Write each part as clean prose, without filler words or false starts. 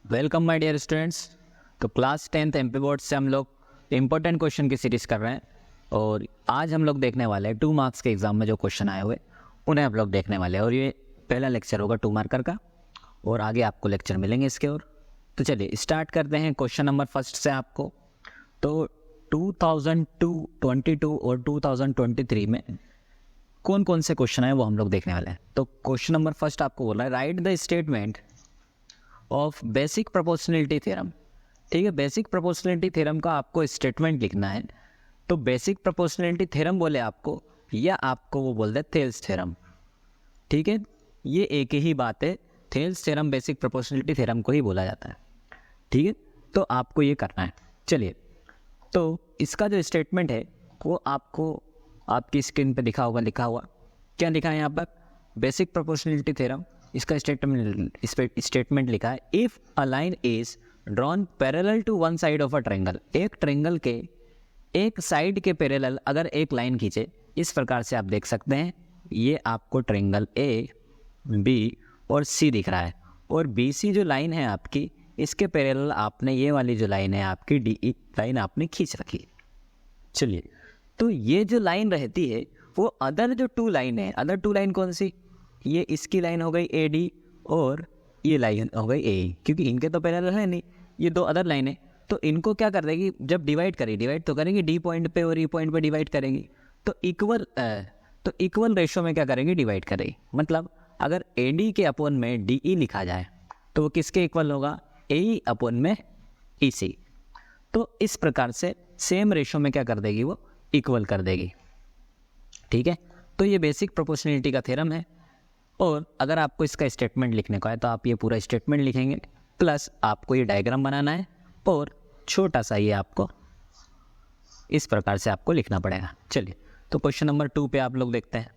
Welcome my dear students. तो class 10th MP board से हम लोग इम्पोर्टेंट क्वेश्चन की सीरीज़ कर रहे हैं और आज हम लोग देखने वाले हैं 2 मार्क्स के एग्ज़ाम में जो क्वेश्चन आए हुए उन्हें हम लोग देखने वाले हैं और ये पहला लेक्चर होगा 2 मार्कर का और आगे आपको लेक्चर मिलेंगे इसके। और तो चलिए स्टार्ट करते हैं क्वेश्चन नंबर फर्स्ट से। आपको तो 2022 और 2023 में कौन कौन से क्वेश्चन आए वो हम लोग देखने वाले हैं। तो क्वेश्चन नंबर फर्स्ट आपको बोल रहा है right the statement of basic proportionality theorem. ठीक है, बेसिक प्रोपोर्शनलिटी थ्योरम का आपको स्टेटमेंट लिखना है। तो बेसिक प्रोपोर्शनलिटी थ्योरम बोले आपको या आपको वो बोल दे थेल्स थ्योरम। ठीक है, ये एक ही बात है, Thales theorem basic proportionality theorem को ही बोला जाता है। ठीक है, तो आपको ये करना है। चलिए, तो इसका जो स्टेटमेंट है वो आपको आपकी स्क्रीन पे दिखा होगा, लिखा हुआ क्या लिखा है यहाँ पर, बेसिक प्रोपोर्शनलिटी थ्योरम। इसका स्टेटमेंट लिखा है if a line is drawn parallel to one side of a triangle. एक ट्रायंगल के एक साइड के पैरेलल अगर एक लाइन खींचे, इस प्रकार से आप देख सकते हैं ये आपको ट्रायंगल ए बी और सी दिख रहा है और बी सी जो लाइन है आपकी, इसके पैरेलल आपने ये वाली जो लाइन है आपकी डी ई लाइन आपने खींच रखी है। चलिए, तो ये जो लाइन रहती है वो अदर जो 2 लाइन है, अदर 2 लाइन कौन सी, ये इसकी लाइन हो गई ए डी और ये लाइन हो गई ए, क्योंकि इनके तो पैरेलल है नहीं, ये 2 अदर लाइन है। तो इनको क्या कर देगी, जब डिवाइड तो करेंगे डी पॉइंट पे और ई पॉइंट पे डिवाइड करेंगी, तो इक्वल रेशो में क्या करेंगे, डिवाइड करेगी। मतलब अगर ए डी के अपॉन में डी ई लिखा जाए तो वो किसके इक्वल होगा, ए ई अपॉन में ई सी। तो इस प्रकार से सेम रेशो में क्या कर देगी, वो इक्वल कर देगी। ठीक है, तो ये बेसिक प्रोपोर्शनलिटी का थ्योरम है। और अगर आपको इसका स्टेटमेंट लिखने को है तो आप ये पूरा स्टेटमेंट लिखेंगे, प्लस आपको ये डायग्राम बनाना है और छोटा सा ये आपको इस प्रकार से आपको लिखना पड़ेगा। चलिए, तो क्वेश्चन नंबर 2 पे आप लोग देखते हैं।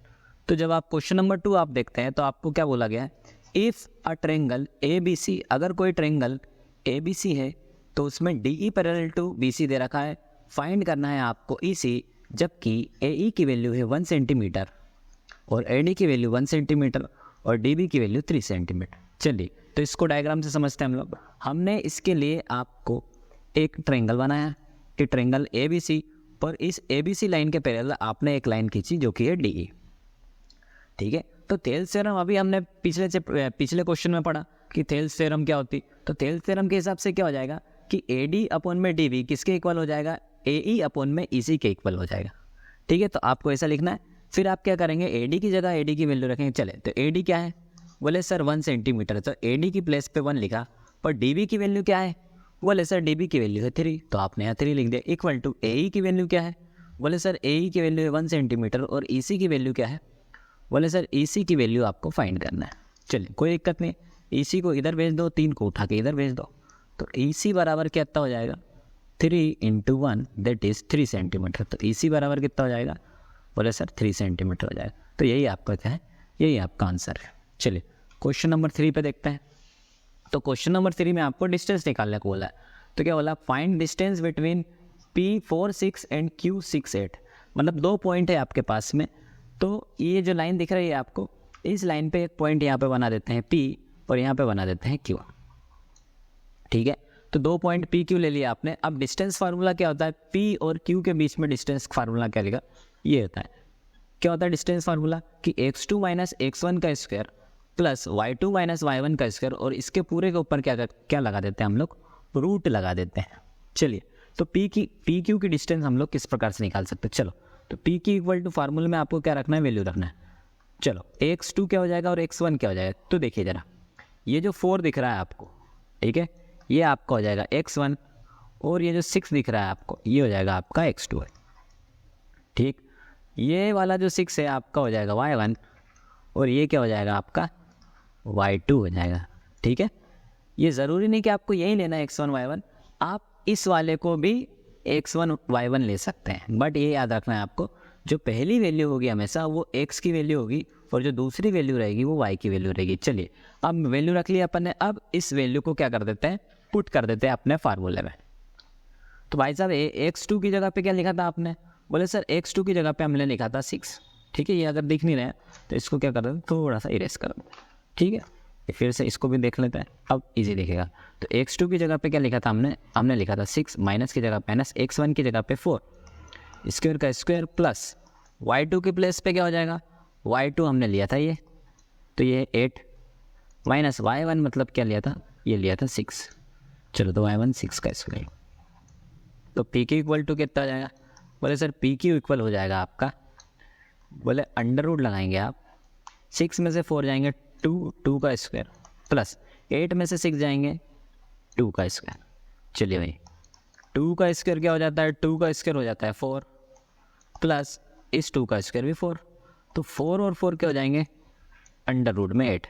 तो जब आप क्वेश्चन नंबर 2 आप देखते हैं तो आपको क्या बोला गया है, if a triangle A B C, अगर कोई ट्रायंगल ए बी सी है तो उसमें D E parallel to B C दे रखा है, फाइंड करना है आपको ई सी, जबकि ए ई की वैल्यू है 1 सेंटीमीटर और ए डी की वैल्यू 1 सेंटीमीटर और डी बी की वैल्यू 3 सेंटीमीटर। चलिए, तो इसको डायग्राम से समझते हैं हम लोग। हमने इसके लिए आपको एक ट्रायंगल बनाया कि ट्रायंगल ए बी सी, पर इस ए बी सी लाइन के पैरेलल आपने एक लाइन खींची जो कि है डी ई। ठीक है, तो थेल्स थ्योरम अभी हमने पिछले क्वेश्चन में पढ़ा कि थेल्स थ्योरम क्या होती। तो थेल्स थ्योरम के हिसाब से क्या हो जाएगा कि ए डी अपॉन में डी बी किसके इक्वल हो जाएगा, ए ई अपॉन में ई सी के इक्वल हो जाएगा। ठीक है, तो आपको ऐसा लिखना है। फिर आप क्या करेंगे, ए डी की जगह ए डी की वैल्यू रखेंगे। चले, तो ए डी क्या है, बोले सर 1 सेंटीमीटर, तो ए डी की प्लेस पे 1 लिखा, पर डी बी की वैल्यू क्या है, बोले सर डी बी की वैल्यू है 3, तो आपने यहाँ 3 लिख दिया। इक्वल टू ए ई की वैल्यू क्या है, बोले सर ए ई की वैल्यू है 1 सेंटीमीटर और ई सी की वैल्यू क्या है, बोले सर ई सी की वैल्यू आपको फाइंड करना है। चलिए, कोई दिक्कत नहीं, ई सी को इधर भेज दो, 3 को उठा के इधर भेज दो, तो ई सी बराबर कितना हो जाएगा, 3 × 1 दैट इज़ 3 सेंटीमीटर। तो ई सी बराबर कितना हो जाएगा, बोले सर 3 सेंटीमीटर हो जाएगा। तो यही आपका क्या है, यही आपका आंसर है। चलिए, क्वेश्चन नंबर 3 पे देखते हैं। तो क्वेश्चन नंबर 3 में आपको डिस्टेंस निकालने को बोला है। तो क्या बोला, find distance between P46 and Q68। मतलब 2 पॉइंट है आपके पास में, तो ये जो लाइन दिख रही है आपको, इस लाइन पे एक पॉइंट यहाँ पे बना देते हैं P और यहाँ पे बना देते हैं Q। ठीक है, तो 2 पॉइंट P Q ले लिया आपने। अब डिस्टेंस फार्मूला क्या होता है, P और Q के बीच में डिस्टेंस फार्मूला क्या लिखा, ये होता है, क्या होता है डिस्टेंस फार्मूला कि x2 माइनस x1 का square plus y2 minus y1 का स्क्वायर, और इसके पूरे के ऊपर क्या लगा देते हैं हम लोग, रूट लगा देते हैं। चलिए, तो P Q की डिस्टेंस हम लोग किस प्रकार से निकाल सकते हैं। चलो, तो P Q इक्वल टू फार्मूले में आपको क्या रखना है, वैल्यू रखना है। चलो, x2 क्या हो जाएगा और x1 क्या हो जाएगा, तो देखिए ज़रा, ये जो 4 दिख रहा है आपको, ठीक है, ये आपका हो जाएगा x1 और ये जो 6 दिख रहा है आपको, ये हो जाएगा आपका x2 है। ठीक, ये वाला जो 6 है आपका हो जाएगा y1 और ये क्या हो जाएगा आपका y2 हो जाएगा। ठीक है, ये ज़रूरी नहीं कि आपको यही लेना है x1 y1, आप इस वाले को भी x1 y1 ले सकते हैं, बट ये याद रखना है आपको, जो पहली वैल्यू होगी हमेशा वो x की वैल्यू होगी और जो दूसरी वैल्यू रहेगी वो y की वैल्यू रहेगी। चलिए, अब वैल्यू रख लिया अपन ने, अब इस वैल्यू को क्या कर देते हैं, पुट कर देते हैं अपने फार्मूले में। तो भाई साहब x2 की जगह पे क्या लिखा था आपने, बोले सर x2 की जगह पे हमने लिखा था 6। ठीक है, ये अगर दिख नहीं रहा है तो इसको क्या कर दो, थोड़ा सा इरेज कर दो। ठीक है, फिर से इसको भी देख लेते हैं, अब इजी दिखेगा। तो x2 की जगह पे क्या लिखा था हमने लिखा था 6, माइनस की जगह माइनस, x1 की जगह पे 4, स्क्वायर का स्क्वायर प्लस y2 के प्लेस पे क्या हो जाएगा, y2 हमने लिया था ये, तो ये 8 माइनस y1 मतलब क्या लिया था, ये लिया था 6। चलो तो y1 6 का स्क्वायर, तो पी क्यू इक्वल टू कितना हो जाएगा, बोले सर पी क्यू इक्वल हो जाएगा आपका, बोले अंडर रूट लगाएंगे आप, 6 में से 4 जाएंगे 2 का स्क्वायर प्लस 8 में से 6 जाएंगे 2 का स्क्वायर। चलिए भाई 2 का स्क्वायर क्या हो जाता है, 2 का स्क्वायर हो जाता है 4 प्लस इस 2 का स्क्वायर भी 4, तो 4 और 4 क्या हो जाएंगे, अंडर रूट में 8।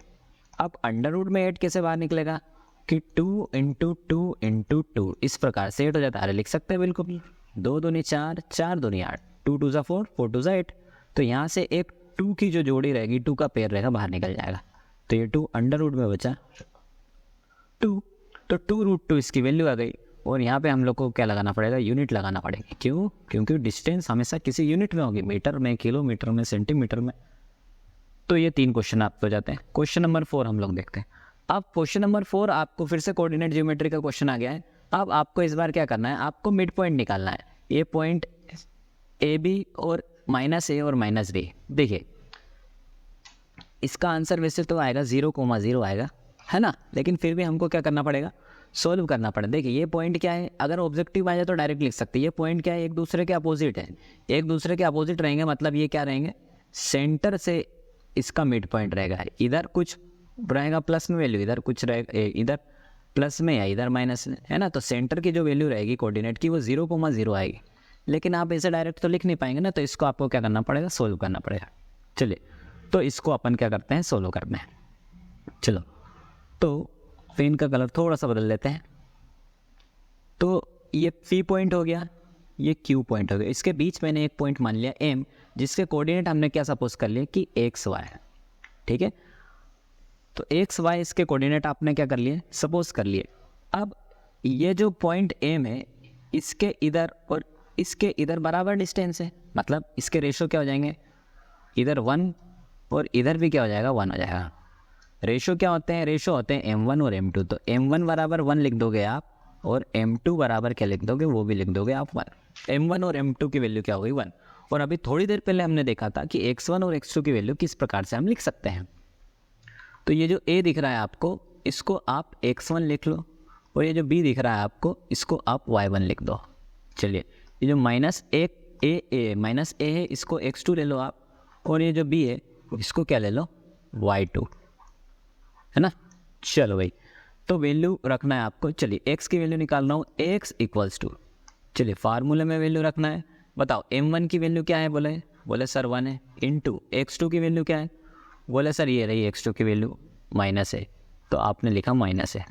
अब अंडर रूट में 8 कैसे बाहर निकलेगा कि 2 इंटू 2 इंटू 2, इस प्रकार से 8 हो जाता है, लिख सकते हैं बिल्कुल, 2 दूनी 4, 4 दूनी 8, 2 2 4, 4 2 8, तो यहाँ से एक 2 की जो जोड़ी रहेगी, 2 का पेयर रहेगा, बाहर निकल जाएगा, तो ये 2 अंडर रूट में बचा 2, तो 2√2 इसकी वैल्यू आ गई। और यहाँ पे हम लोग को क्या लगाना पड़ेगा, यूनिट लगाना पड़ेगी, क्यों, क्योंकि डिस्टेंस हमेशा किसी यूनिट में होगी, मीटर में, किलोमीटर में, सेंटीमीटर में। तो ये 3 क्वेश्चन आपको हो जाते हैं। क्वेश्चन नंबर 4 हम लोग देखते हैं। अब क्वेश्चन नंबर 4 आपको फिर से कोऑर्डिनेट ज्योमेट्री का क्वेश्चन आ गया है। अब आपको इस बार क्या करना है, आपको मिड पॉइंट निकालना है, ये पॉइंट ए बी और -a और -b। देखिए इसका आंसर वैसे तो आएगा 0,0 आएगा, है ना, लेकिन फिर भी हमको क्या करना पड़ेगा, सोल्व करना पड़ेगा। देखिए ये पॉइंट क्या है, अगर ऑब्जेक्टिव आ जाए तो डायरेक्ट लिख सकते हैं, ये पॉइंट क्या है, एक दूसरे के अपोजिट है, एक दूसरे के अपोजिट रहेंगे, मतलब ये क्या रहेंगे, सेंटर से इसका मिड पॉइंट रहेगा, इधर कुछ रहेगा प्लस में वैल्यू, इधर कुछ रहेगा, इधर प्लस में या इधर माइनस में, है ना, तो सेंटर की जो वैल्यू रहेगी कोऑर्डिनेट की वो 0,0 आएगी। लेकिन आप ऐसे डायरेक्ट तो लिख नहीं पाएंगे ना, तो इसको आपको क्या करना पड़ेगा, सोल्व करना पड़ेगा। चलिए तो इसको अपन क्या करते हैं, सोल्व करते हैं। चलो तो पेन का कलर थोड़ा सा बदल लेते हैं। तो ये P पॉइंट हो गया, ये Q पॉइंट हो गया, इसके बीच मैंने एक पॉइंट मान लिया M, जिसके कोऑर्डिनेट हमने क्या सपोज कर लिया कि XY है, ठीक है। तो XY इसके कोऑर्डिनेट आपने क्या कर लिए, सपोज कर लिए। अब ये जो पॉइंट M है, इसके इधर और इसके इधर बराबर डिस्टेंस है, मतलब इसके रेशो क्या हो जाएंगे, इधर 1 और इधर भी क्या हो जाएगा, 1 हो जाएगा। रेशो क्या होते हैं, रेशो होते हैं M1 और M2, तो M1 बराबर 1 लिख दोगे आप, और M2 बराबर क्या लिख दोगे, वो भी लिख दोगे आप 1। M1 और M2 की वैल्यू क्या हो गई, 1। और अभी थोड़ी देर पहले हमने देखा था कि X1 और X2 की वैल्यू किस प्रकार से हम लिख सकते हैं। तो ये जो A दिख रहा है आपको, इसको आप X1 लिख लो, और ये जो B दिख रहा है आपको, इसको आप Y1 लिख दो। चलिए ये जो -a है, इसको X2 ले लो आप, और ये जो B है इसको क्या ले लो, Y2, है ना। चलो भाई, तो वैल्यू रखना है आपको। चलिए x की वैल्यू निकाल रहा हूँ, x इक्वल्स टू, चलिए फार्मूले में वैल्यू रखना है। बताओ M1 की वैल्यू क्या है, बोले सर 1 है, इंटू x2 की वैल्यू क्या है, बोले सर ये रही x2 की वैल्यू माइनस है, तो आपने लिखा माइनस है,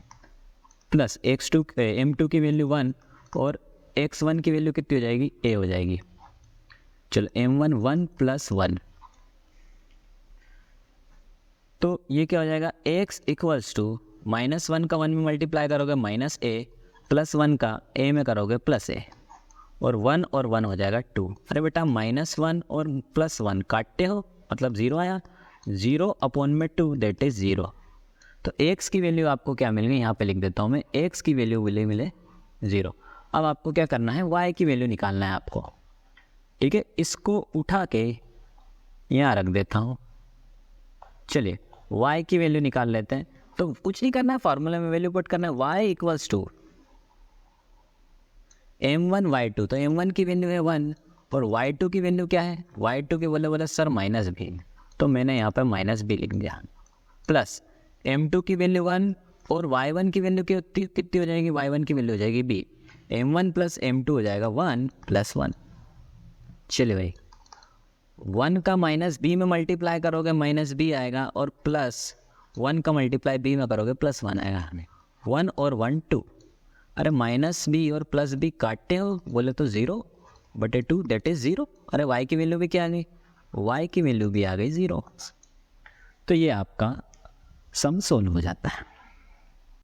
प्लस M2 की वैल्यू 1 और x1 की वैल्यू कितनी हो जाएगी, a हो जाएगी। चलो M1 1 + 1, तो ये क्या हो जाएगा, x इक्वल्स टू -1 का 1 में मल्टीप्लाई करोगे -a, +1 का a में करोगे +a, और 1 और 1 हो जाएगा 2। अरे बेटा -1 और +1 काटते हो, मतलब 0 आया, 0/2 दैट इज 0। तो x की वैल्यू आपको क्या मिल गई, यहाँ पे लिख देता हूँ मैं, x की वैल्यू मिले 0। अब आपको क्या करना है, y की वैल्यू निकालना है आपको, ठीक है। इसको उठा के यहाँ रख देता हूँ। चलिए y की वैल्यू निकाल लेते हैं। तो कुछ नहीं करना है, फार्मूला में वैल्यू पुट करना है, y equals to M1 Y2, तो M1 की वैल्यू है 1 और Y2 की वैल्यू क्या है, Y2 की बोले सर -b, तो मैंने यहाँ पे -b लिख दिया, प्लस M2 की वैल्यू 1 और Y1 की वैल्यू कितनी हो जाएगी, Y1 की वैल्यू हो जाएगी b, M1 + M2 हो जाएगा 1 + 1। चलिए भाई 1 का -b में मल्टीप्लाई करोगे -b आएगा, और +1 का मल्टीप्लाई b में करोगे +1 आएगा हमें, 1 और 1 2। अरे -b और +b काटते हो, बोले तो 0/2 दैट इज 0। अरे y की वैल्यू भी क्या आ गई, y की वैल्यू भी आ गई 0। तो ये आपका सम सोल्व हो जाता है।